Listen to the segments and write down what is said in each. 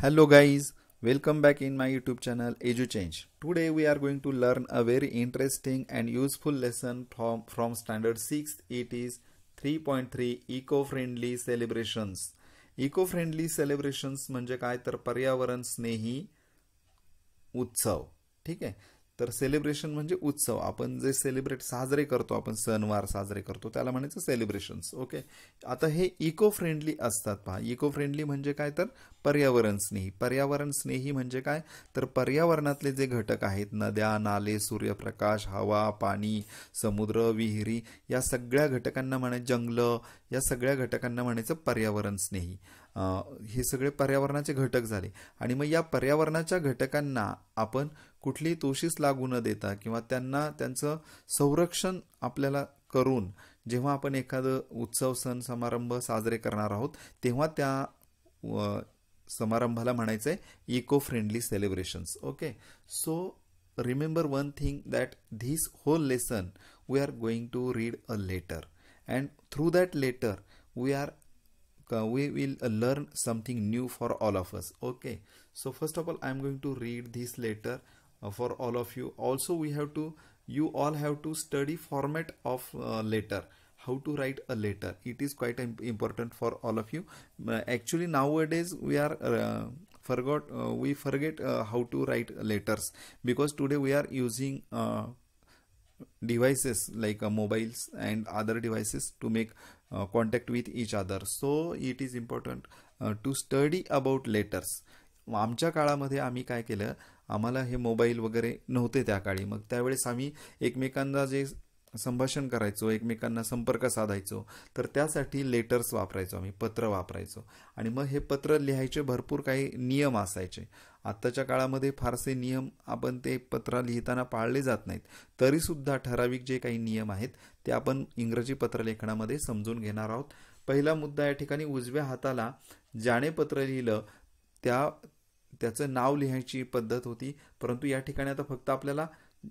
Hello guys, welcome back in my YouTube channel EduChange. Today we are going to learn a very interesting and useful lesson from standard 6. It is 3.3 eco-friendly celebrations. Eco-friendly celebrations म्हणजे काय तर पर्यावरण स्नेही उत्सव. ठीक आहे. तर celebration म्हणजे उत्सव. आपण जे साजरे करतो, आपण सणवार साजरे करतो त्याला म्हणायचं सेलिब्रेशन्स. ओके. आता हे इको फ्रेंडली असतात. पहा, इको फ्रेंडली म्हणजे काय तर पर्यावरण स्नेही. पर्यावरण स्नेही म्हणजे काय तर पर्यावरणातले जे घटक आहेत, नद्या, नाले, सूर्यप्रकाश, हवा, पाणी, समुद्र, विहिरी, या सगळ्या घटकांना म्हणायचं जंगलं, या सगळ्या घटकांना म्हणायचं पर्यावरण स्नेही. हे सगळे पर्यावरणाचे घटक झाले. आणि मग या पर्यावरणाच्या घटकांना आपण कुठलीही तोशीस लागू न देता किंवा त्यांचं संरक्षण आपल्याला करून जेव्हा आपण एखादं उत्सव सण समारंभ साजरे करणार आहोत तेव्हा त्या समारंभाला म्हणायचं आहे eco friendly celebrations. Okay. So remember one thing that this whole lesson we are going to read a letter and through that letter we will learn something new for all of us. Okay, so first of all I am going to read this letter for all of you. Also you all have to study format of letter, how to write a letter. It is quite important for all of you. Actually nowadays we forget how to write letters because today we are using devices like mobiles and other devices to make contact with each other. So it is important to study about letters. आमच्या काळामध्ये आम्ही काय केलं, आम्हाला हे mobile वगैरे नव्हते त्या काळी. मग त्यावेळेस आम्ही एकमेकांना जे संभाषण करायचो, एकमेकांना संपर्क साधायचो, तर त्यासाठी लेटर्स वापरायचो, आम्ही पत्र वापरायचो. आणि मग हे पत्र लिहायचे भरपूर काही नियम असायचे. आत्ताच्या काळामध्ये फारसे नियम आपण ते पत्र लिहिताना पाळले जात नाहीत. तरीसुद्धा ठराविक जे काही नियम आहेत ते आपण इंग्रजी पत्रलेखनामध्ये समजून घेणार आहोत. पहिला मुद्दा या ठिकाणी, उजव्या हाताला ज्याने पत्र लिहिलं त्याचं नाव लिहायची पद्धत होती, परंतु या ठिकाणी आता फक्त आपल्याला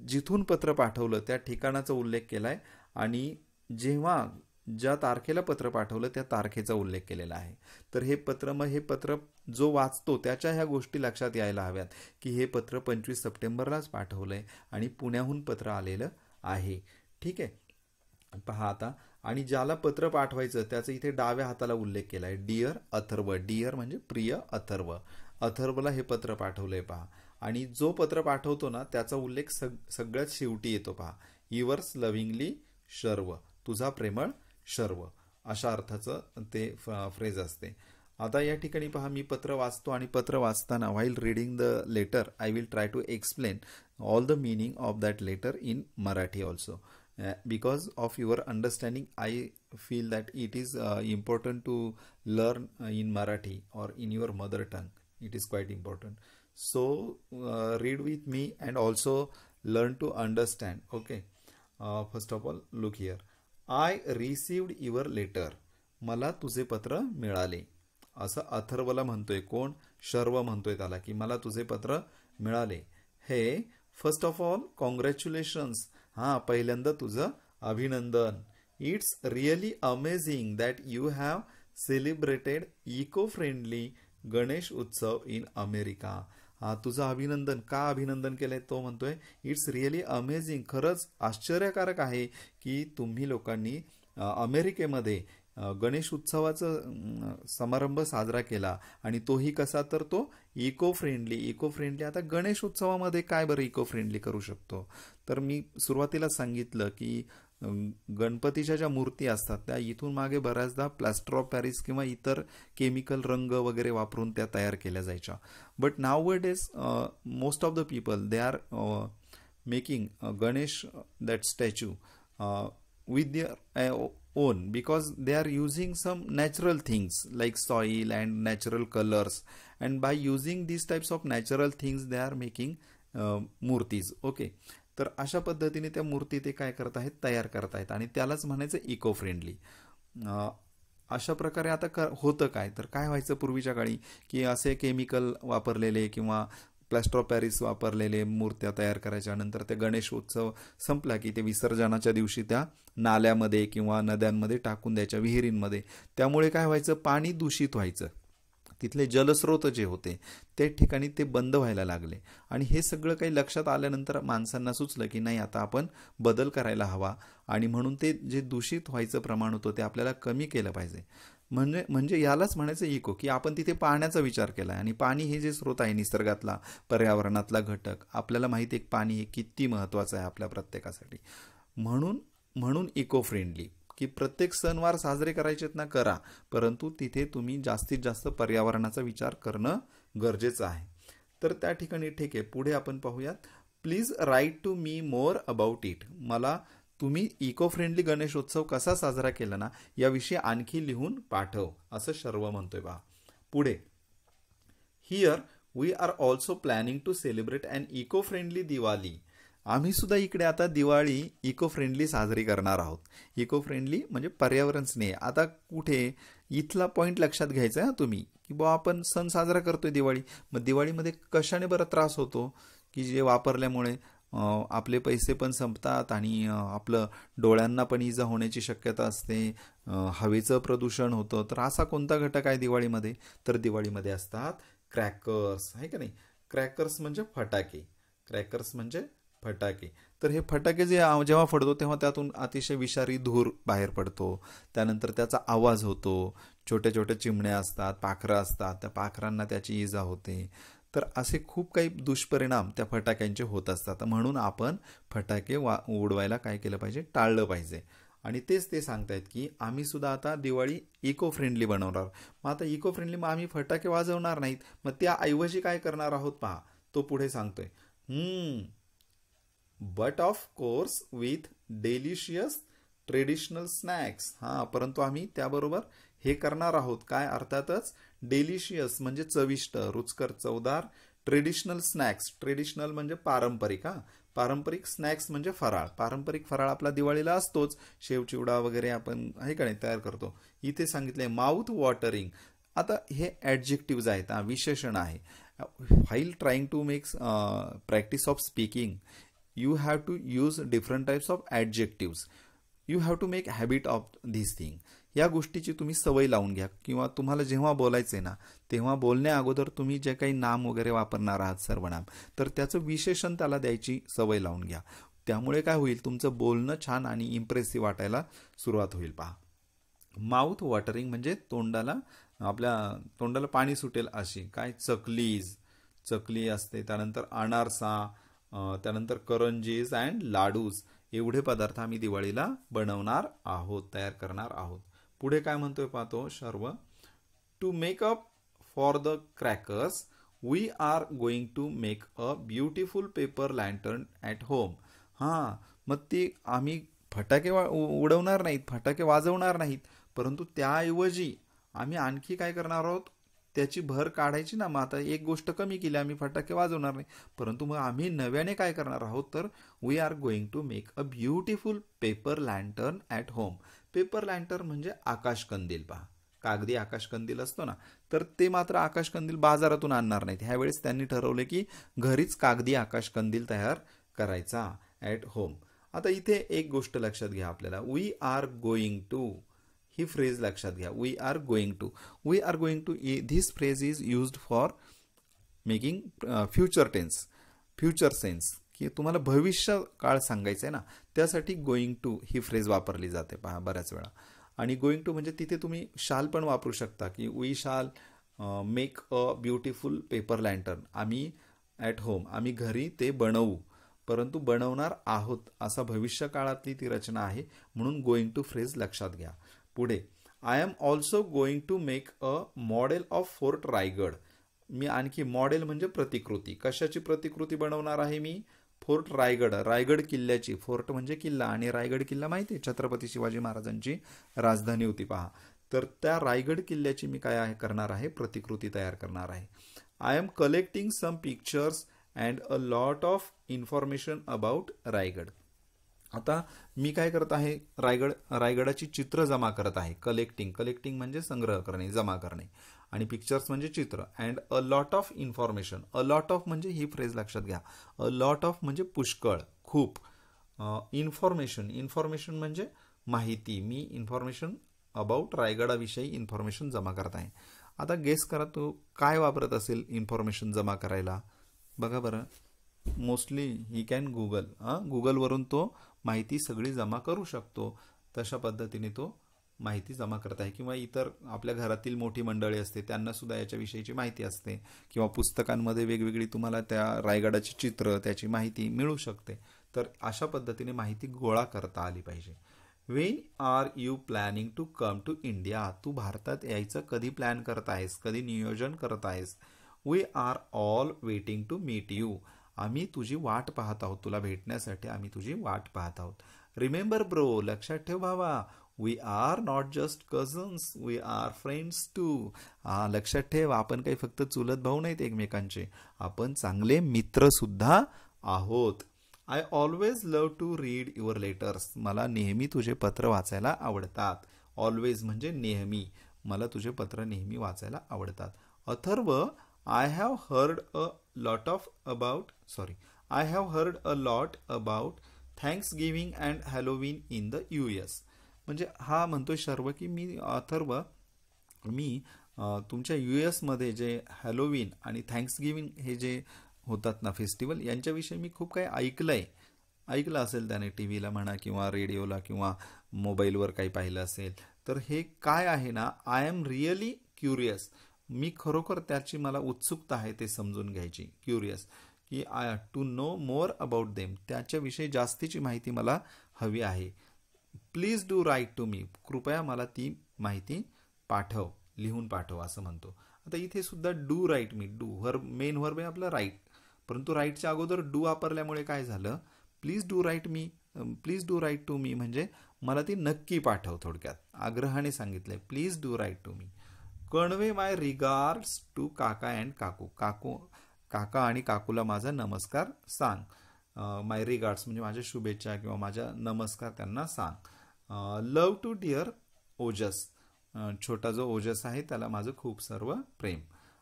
जिथून पत्र पाठवलं त्या ठिकाणाचा उल्लेख केलाय आणि जेव्हा ज्या तारखेला पत्र पाठवलं त्या तारखेचा उल्लेख केलेला आहे. तर हे पत्र जो वाचतो त्याच्या ह्या गोष्टी लक्षात यायला हव्यात की हे पत्र 25 सप्टेंबरलाच पाठवलंय आणि पुण्याहून पत्र आलेलं आहे. ठीक आहे. पहा आता, आणि ज्याला पत्र पाठवायचं त्याचा इथे डाव्या हाताला उल्लेख केलाय, डिअर अथर्व. डिअर म्हणजे प्रिय अथर्व. अथर्वला हे पत्र पाठवलंय. पहा, आणि जो पत्र पाठवतो ना त्याचा उल्लेख सगळ्यात शेवटी येतो. पहा, युअर्स लव्हिंगली शर्व, तुझा प्रेमळ शर्व, अशा अर्थाचं ते फ्रेज असते. आता या ठिकाणी पहा, मी पत्र वाचतो आणि पत्र वाचताना while reading the letter I will try to explain all the meaning of that letter in Marathi also. because of your understanding I feel that it is important to learn in Marathi or in your mother tongue. It is quite important. So read with me and also learn to understand. Okay. First of all, look here. I received your letter. मला तुझे पत्र मिळाले, असं अथर्वला म्हणतोय. कोण? शर्व म्हणतोय त्याला की मला तुझे पत्र मिळाले. हे फर्स्ट ऑफ ऑल कॉंग्रॅच्युलेशन्स. हां, पहिल्यांदा तुझं अभिनंदन. It's really amazing that you have celebrated eco friendly Ganesh Utsav in America. तुझं अभिनंदन. का अभिनंदन केलंय तो म्हणतोय, इट्स रिअली अमेझिंग, खरंच आश्चर्यकारक आहे की तुम्ही लोकांनी अमेरिकेमध्ये गणेश उत्सवाचा समारंभ साजरा केला आणि तोही कसा, तर तो इको फ्रेंडली. Eco friendly. आता गणेश उत्सवामध्ये काय बरं इको फ्रेंडली करू शकतो, तर मी सुरुवातीला सांगितलं की गणपतीच्या ज्या मूर्ती असतात त्या इथून मागे बऱ्याचदा प्लॅस्टर ऑफ पॅरिस किंवा इतर केमिकल रंग वगैरे वापरून त्या तयार केल्या जायच्या. But now days most of the people they are making Ganesh that statue with their own, because they are using some natural things like soil and natural colors, and by using these types of natural things they are making मूर्तीज. Okay. तर अशा पद्धतीने त्या मूर्ती ते काय करत आहेत, तयार करत आहेत आणि त्यालाच म्हणायचं इको फ्रेंडली. अशा प्रकारे आता होतं काय, तर काय व्हायचं पूर्वीच्या काळी की असे केमिकल वापरलेले किंवा प्लॅस्टर ऑफ पॅरिस वापरलेले मूर्त्या तयार करायच्या. नंतर ते गणेश उत्सव संपला की ते विसर्जनाच्या दिवशी त्या नाल्यामध्ये किंवा नद्यांमध्ये टाकून द्यायच्या, विहिरींमध्ये. त्यामुळे काय व्हायचं, पाणी दूषित व्हायचं. तिथले जलस्रोत जे होते त्या ठिकाणी ते बंद व्हायला लागले. आणि हे सगळं काही लक्षात आल्यानंतर माणसांना सुचलं की नाही, आता आपण बदल करायला हवा आणि म्हणून ते जे दूषित व्हायचं प्रमाण होतं ते आपल्याला कमी केलं पाहिजे. म्हणजे म्हणजे यालाच म्हणायचं इको, की आपण तिथे पाण्याचा विचार केला. आणि पाणी हे जे स्रोत आहे निसर्गातला, पर्यावरणातला घटक, आपल्याला माहिती आहे पाणी हे किती महत्त्वाचं आहे आपल्या प्रत्येकासाठी. म्हणून म्हणून इको फ्रेंडली, की प्रत्येक सणवार साजरे करायचे ना करा, परंतु तिथे तुम्ही जास्तीत जास्त पर्यावरणाचा विचार करणं गरजेचं आहे. तर त्या ठिकाणी ठीक आहे, पुढे आपण पाहूयात. Please write to me more about it. मला तुम्ही इको फ्रेंडली गणेशोत्सव कसा साजरा केला ना याविषयी आणखी लिहून पाठव, असं शर्व म्हणतोय पहा. पुढे, here we are also planning to celebrate an eco friendly Diwali. आम्ही सुद्धा इकडे आता दिवाळी इको फ्रेंडली साजरी करणार आहोत. इको फ्रेंडली म्हणजे पर्यावरण स्नेह. आता कुठे इथला पॉईंट लक्षात घ्यायचा आहे तुम्ही, की बुवा आपण सण साजरा करतोय दिवाळी, मग दिवाळीमध्ये कशाने बरं त्रास होतो, की जे वापरल्यामुळे आपले पैसे पण संपतात आणि आपलं डोळ्यांना पण इजा होण्याची शक्यता असते, हवेचं प्रदूषण होतं. तर असा कोणता घटक आहे दिवाळीमध्ये? तर दिवाळीमध्ये असतात क्रॅकर्स, आहे का नाही. क्रॅकर्स म्हणजे फटाके. क्रॅकर्स म्हणजे फटाके. तर हे फटाके जे जेव्हा फडतो तेव्हा त्यातून अतिशय विषारी धूर बाहेर पडतो. त्यानंतर त्याचा आवाज होतो. छोट्या छोट्या चिमण्या असतात, पाखरं असतात, त्या पाखरांना त्याची इजा होते. तर असे खूप काही दुष्परिणाम त्या फटाक्यांचे होत असतात. म्हणून आपण फटाके उडवायला काय केलं पाहिजे, टाळलं पाहिजे. आणि तेच ते सांगतायत की आम्ही सुद्धा आता दिवाळी इको फ्रेंडली बनवणार. मग आता इको फ्रेंडली, मग आम्ही फटाके वाजवणार नाहीत, मग त्याऐवजी काय करणार आहोत पहा. तो पुढे सांगतोय, but of course with delicious traditional snacks. हां, परंतु आम्ही त्याबरोबर हे करणार आहोत काय, अर्थातच डेलिशियस म्हणजे चविष्ट, रुचकर, चवदार. ट्रेडिशनल स्नॅक्स, ट्रेडिशनल म्हणजे पारंपरिक. पारंपरिक स्नॅक्स म्हणजे फराळ. पारंपरिक फराळ आपला दिवाळीला असतोच, शेवचिवडा वगैरे आपण आहे का नाही तयार करतो. इथे सांगितलंय माउथ वॉटरिंग. आता हे ॲडजेक्टिव्ज आहेत, विशेषण आहे. While trying to make practice of speaking you have to use different types of adjectives. You have to make habit of this thing. या गोष्टीची तुम्ही सवय लावून घ्या, किंवा तुम्हाला जेव्हा बोलायचे ना तेव्हा बोलण्या अगोदर तुम्ही जे काही नाम वगैरे वापरणार आहात, सर्वनाम, तर त्याचं विशेषण त्याला द्यायची सवय लावून घ्या. त्यामुळे काय होईल, तुमचं बोलणं छान आणि इम्प्रेसिव्ह वाटायला सुरुवात होईल. पहा, माउथ वॉटरिंग म्हणजे आपल्या तोंडाला पाणी सुटेल अशी. काय, चकली असते, त्यानंतर अनारसा, त्यानंतर करंजीज अँड लाडूज, एवढे पदार्थ आम्ही दिवाळीला बनवणार आहोत, तयार करणार आहोत. पुढे काय म्हणतोय पाहतो Sharv. To make up for the crackers we are going to make a beautiful paper lantern at home. हां, मग ती आम्ही फटाके उडवणार नाहीत, फटाके वाजवणार नाहीत, परंतु त्याऐवजी आम्ही आणखी काय करणार आहोत, त्याची भर काढायची ना. मग आता एक गोष्ट कमी केली, आम्ही फटाके वाजवणार नाही, परंतु मग आम्ही नव्याने काय करणार आहोत, तर we are going to make a beautiful paper lantern at home. Paper lantern म्हणजे आकाशकंदील. पहा, कागदी आकाशकंदील असतो ना, तर ते मात्र आकाशकंदील बाजारातून आणणार नाहीत. ह्यावेळेस त्यांनी ठरवले की घरीच कागदी आकाशकंदील तयार करायचा ॲट होम. आता इथे एक गोष्ट लक्षात घ्या आपल्याला, वी आर गोइंग टू, ही फ्रेज लक्षात घ्या. We are going to, we are going to, this phrase is used for making future tense, future sense, की तुम्हाला भविष्य काळ सांगायचं आहे ना, त्यासाठी गोइंग टू ही फ्रेज वापरली जाते पहा बऱ्याच वेळा. आणि गोइंग टू म्हणजे तिथे तुम्ही शाल पण वापरू शकता, की we shall make a beautiful paper lantern. आम्ही ॲट होम, आम्ही घरी ते बनवू, परंतु बनवणार आहोत, असा भविष्य काळातली ती रचना आहे, म्हणून गोइंग टू फ्रेज लक्षात घ्या. पुढे, I am also going to make a model of fort Raigad. मी आणखी, मॉडेल म्हणजे प्रतिकृती, कशाची प्रतिकृती बनवणार आहे मी, फोर्ट रायगड, रायगड किल्ल्याची. फोर्ट म्हणजे किल्ला, आणि रायगड किल्ला माहिती आहे, छत्रपती शिवाजी महाराजांची राजधानी होती पहा. तर त्या रायगड किल्ल्याची मी काय करणार आहे, प्रतिकृती तयार करणार आहे. I am collecting some pictures and a lot of information about Raigad. आता मी काय करत आहे, रायगडाची चित्र जमा करत आहे. कलेक्टिंग म्हणजे संग्रह करणे, जमा करणे, आणि पिक्चर्स म्हणजे चित्र. And a lot of information, a lot of म्हणजे ही फ्रेज लक्षात घ्या, अ लॉट ऑफ म्हणजे पुष्कळ, खूप. इन्फॉर्मेशन म्हणजे माहिती, मी इन्फॉर्मेशन अबाउट रायगडाविषयी इन्फॉर्मेशन जमा करत आहे. आता गेस करा तो काय वापरत असेल इन्फॉर्मेशन जमा करायला. बघा बरं, मोस्टली ही कॅन गुगल. गुगलवरून तो माहिती सगळी जमा करू शकतो. तशा पद्धतीने तो माहिती जमा करत आहे. किंवा इतर आपल्या घरातील मोठी मंडळी असते, त्यांना सुद्धा याच्याविषयीची माहिती असते. किंवा पुस्तकांमध्ये वेगवेगळी तुम्हाला त्या रायगडाची चित्र, त्याची माहिती मिळू शकते. तर अशा पद्धतीने माहिती गोळा करता आली पाहिजे. When are you planning to come to India? तू भारतात यायचं कधी प्लॅन करत आहेस, कधी नियोजन करत आहेस? We are all waiting to meet you. आम्ही तुझी वाट पाहत आहोत, तुला भेटण्यासाठी आम्ही तुझी वाट पाहत आहोत. रिमेंबर ब्रो, लक्षात ठेव भावा, we are not just cousins, we are friends too. लक्षात ठेव, आपण काही फक्त चुलत भाऊ नाहीत एकमेकांचे, आपण चांगले मित्र सुद्धा आहोत. I always love to read your letters. मला नेहमी तुझे पत्र वाचायला आवडतात. ऑलवेज म्हणजे नेहमी, मला तुझे पत्र नेहमी वाचायला आवडतात. Atharva, I have heard a lot about thanks giving and Halloween in the US. म्हणजे हा म्हणतोय शर्व की अथर्व, मी तुमच्या US मध्ये जे हॅलोवीन आणि थँक्स गिव्हिंग हे जे होतात ना फेस्टिवल, यांच्याविषयी मी खूप काही ऐकलं असेल त्याने, टी व्हीला म्हणा किंवा रेडिओला किंवा मोबाईलवर काही पाहिलं असेल. तर हे काय आहे ना, आय एम रिअली क्युरियस. मी खरोखर त्याची मला उत्सुकता आहे ते समजून घ्यायची. क्युरियस की to know more about them. त्याच्याविषयी जास्तीची माहिती मला हवी आहे. Please do write to me. कृपया मला ती माहिती पाठव, लिहून पाठव असं म्हणतो. आता इथे सुद्धा do write me, do main verb आहे आपलं राईट, परंतु राईटच्या अगोदर डू वापरल्यामुळे काय झालं, please do write to me म्हणजे मला ती नक्की पाठव. थोडक्यात आग्रहाने सांगितलंय, please do write to me. Convey my regards to काका अँड काकू. काका आणि काकूला माझा नमस्कार सांग. माय रिगार्ड्स म्हणजे माझ्या शुभेच्छा किंवा माझ्या नमस्कार त्यांना सांग. लव टू डिअर ओजस. छोटा जो ओजस आहे त्याला माझं खूप सर्व प्रेम.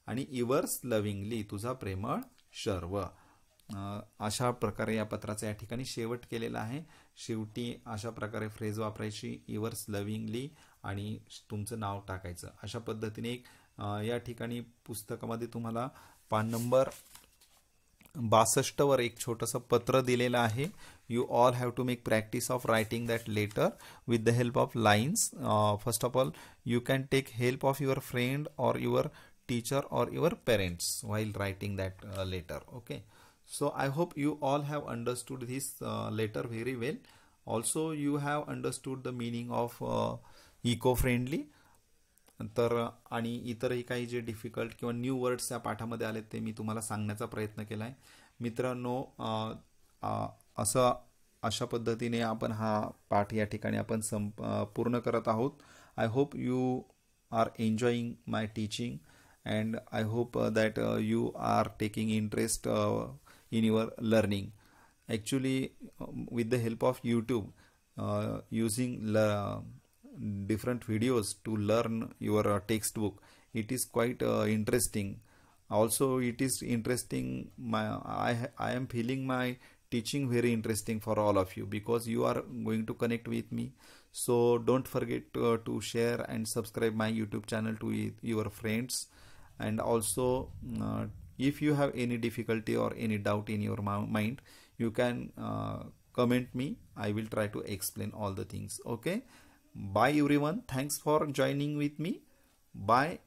आणि इवर्स लव्हिंगली, तुझा प्रेमळ शर्व. अशा प्रकारे या पत्राचा या ठिकाणी शेवट केलेला आहे. शेवटी अशा प्रकारे फ्रेज वापरायची, इवर्स लव्हिंगली आणि तुमचं नाव टाकायचं. अशा पद्धतीने या ठिकाणी पुस्तकामध्ये तुम्हाला पान नंबर 62 वर एक छोटंसं पत्र दिलेलं आहे. You all have to make practice of writing that letter with the help of lines. First of all you can take help of your friend or your teacher or your parents while writing that letter. Okay, so I hope you all have understood this letter very well. Also you have understood the meaning of eco-friendly. तर आणि इतरही काही जे difficult किंवा new words या पाठामध्ये आले ते मी तुम्हाला सांगण्याचा प्रयत्न केला आहे. मित्रांनो, अशा पद्धतीने आपण हा पाठ या ठिकाणी आपण पूर्ण करत आहोत. I hope you are enjoying my teaching and I hope that you are taking interest in your learning. Actually, with the help of YouTube, using different videos to learn your textbook, it is quite interesting. Also, it is interesting. I am feeling my teaching very interesting for all of you because you are going to connect with me. So don't forget to share and subscribe my YouTube channel to your friends. And also, if you have any difficulty or any doubt in your mind, you can comment me. I will try to explain all the things. Okay. Bye everyone. Thanks for joining with me. Bye.